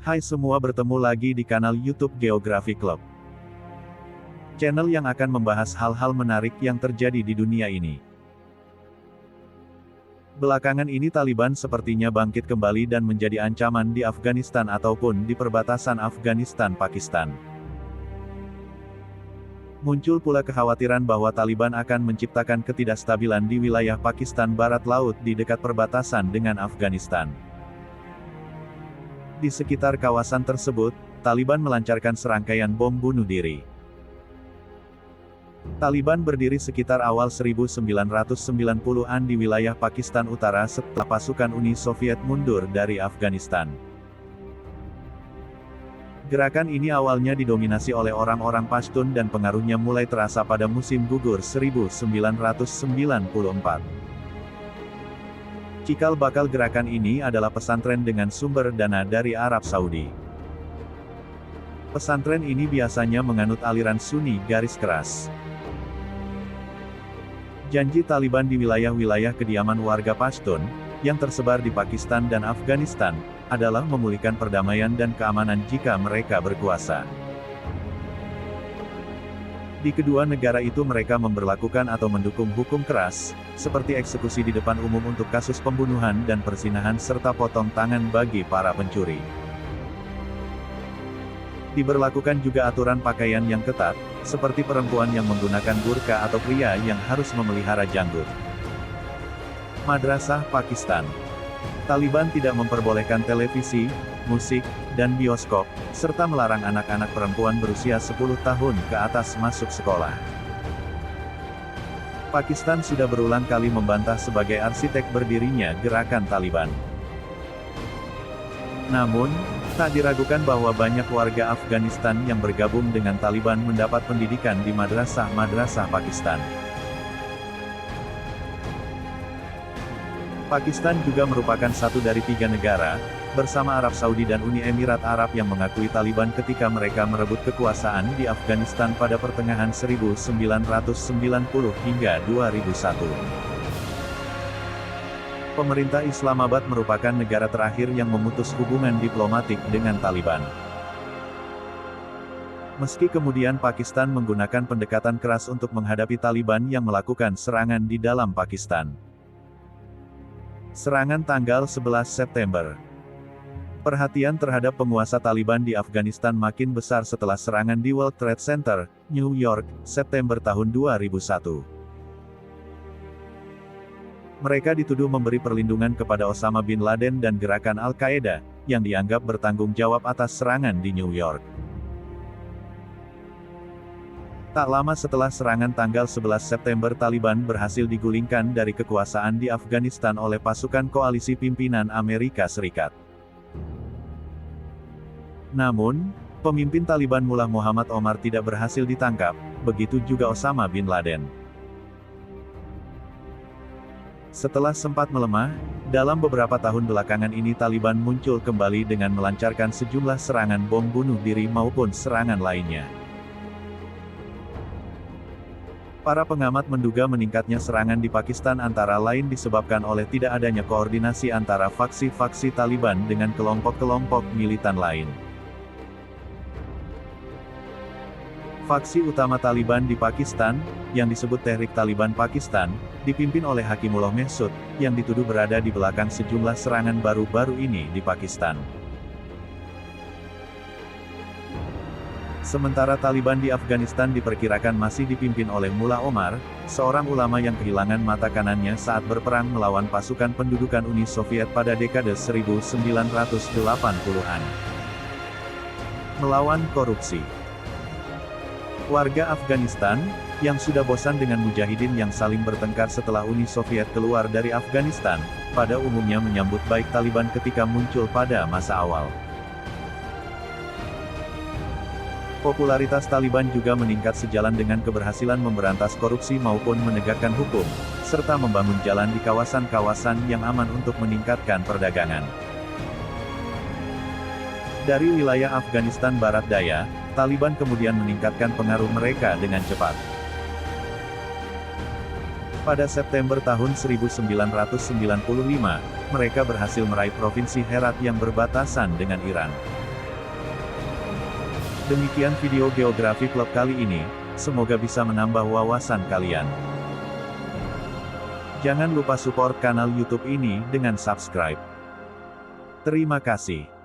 Hai semua, bertemu lagi di kanal YouTube Geografi Club. Channel yang akan membahas hal-hal menarik yang terjadi di dunia ini. Belakangan ini Taliban sepertinya bangkit kembali dan menjadi ancaman di Afghanistan ataupun di perbatasan Afghanistan-Pakistan. Muncul pula kekhawatiran bahwa Taliban akan menciptakan ketidakstabilan di wilayah Pakistan Barat Laut di dekat perbatasan dengan Afghanistan. Di sekitar kawasan tersebut, Taliban melancarkan serangkaian bom bunuh diri. Taliban berdiri sekitar awal 1990-an di wilayah Pakistan Utara setelah pasukan Uni Soviet mundur dari Afghanistan. Gerakan ini awalnya didominasi oleh orang-orang Pashtun dan pengaruhnya mulai terasa pada musim gugur 1994. Cikal bakal gerakan ini adalah pesantren dengan sumber dana dari Arab Saudi. Pesantren ini biasanya menganut aliran Sunni garis keras. Janji Taliban di wilayah-wilayah kediaman warga Pashtun, yang tersebar di Pakistan dan Afghanistan, adalah memulihkan perdamaian dan keamanan jika mereka berkuasa. Di kedua negara itu mereka memberlakukan atau mendukung hukum keras, seperti eksekusi di depan umum untuk kasus pembunuhan dan perzinahan serta potong tangan bagi para pencuri. Diberlakukan juga aturan pakaian yang ketat, seperti perempuan yang menggunakan burka atau pria yang harus memelihara janggut. Madrasah Pakistan. Taliban tidak memperbolehkan televisi, musik, dan bioskop, serta melarang anak-anak perempuan berusia 10 tahun ke atas masuk sekolah. Pakistan sudah berulang kali membantah sebagai arsitek berdirinya gerakan Taliban. Namun, tak diragukan bahwa banyak warga Afghanistan yang bergabung dengan Taliban mendapat pendidikan di madrasah-madrasah Pakistan. Pakistan juga merupakan satu dari 3 negara, bersama Arab Saudi dan Uni Emirat Arab yang mengakui Taliban ketika mereka merebut kekuasaan di Afghanistan pada pertengahan 1990 hingga 2001. Pemerintah Islamabad merupakan negara terakhir yang memutus hubungan diplomatik dengan Taliban. Meski kemudian Pakistan menggunakan pendekatan keras untuk menghadapi Taliban yang melakukan serangan di dalam Pakistan. Serangan tanggal 11 September. Perhatian terhadap penguasa Taliban di Afghanistan makin besar setelah serangan di World Trade Center, New York, September tahun 2001. Mereka dituduh memberi perlindungan kepada Osama bin Laden dan gerakan Al-Qaeda, yang dianggap bertanggung jawab atas serangan di New York. Tak lama setelah serangan tanggal 11 September, Taliban berhasil digulingkan dari kekuasaan di Afghanistan oleh pasukan koalisi pimpinan Amerika Serikat. Namun, pemimpin Taliban Mullah Muhammad Omar tidak berhasil ditangkap, begitu juga Osama bin Laden. Setelah sempat melemah, dalam beberapa tahun belakangan ini Taliban muncul kembali dengan melancarkan sejumlah serangan bom bunuh diri maupun serangan lainnya. Para pengamat menduga meningkatnya serangan di Pakistan antara lain disebabkan oleh tidak adanya koordinasi antara faksi-faksi Taliban dengan kelompok-kelompok militan lain. Faksi utama Taliban di Pakistan, yang disebut Tehrik Taliban Pakistan, dipimpin oleh Hakimullah Mehsud, yang dituduh berada di belakang sejumlah serangan baru-baru ini di Pakistan. Sementara Taliban di Afghanistan diperkirakan masih dipimpin oleh Mullah Omar, seorang ulama yang kehilangan mata kanannya saat berperang melawan pasukan pendudukan Uni Soviet pada dekade 1980-an. Melawan korupsi. Warga Afghanistan, yang sudah bosan dengan mujahidin yang saling bertengkar setelah Uni Soviet keluar dari Afghanistan, pada umumnya menyambut baik Taliban ketika muncul pada masa awal. Popularitas Taliban juga meningkat sejalan dengan keberhasilan memberantas korupsi maupun menegakkan hukum, serta membangun jalan di kawasan-kawasan yang aman untuk meningkatkan perdagangan. Dari wilayah Afghanistan Barat Daya, Taliban kemudian meningkatkan pengaruh mereka dengan cepat. Pada September tahun 1995, mereka berhasil meraih provinsi Herat yang berbatasan dengan Iran. Demikian video geografi klub kali ini, semoga bisa menambah wawasan kalian. Jangan lupa support kanal YouTube ini dengan subscribe. Terima kasih.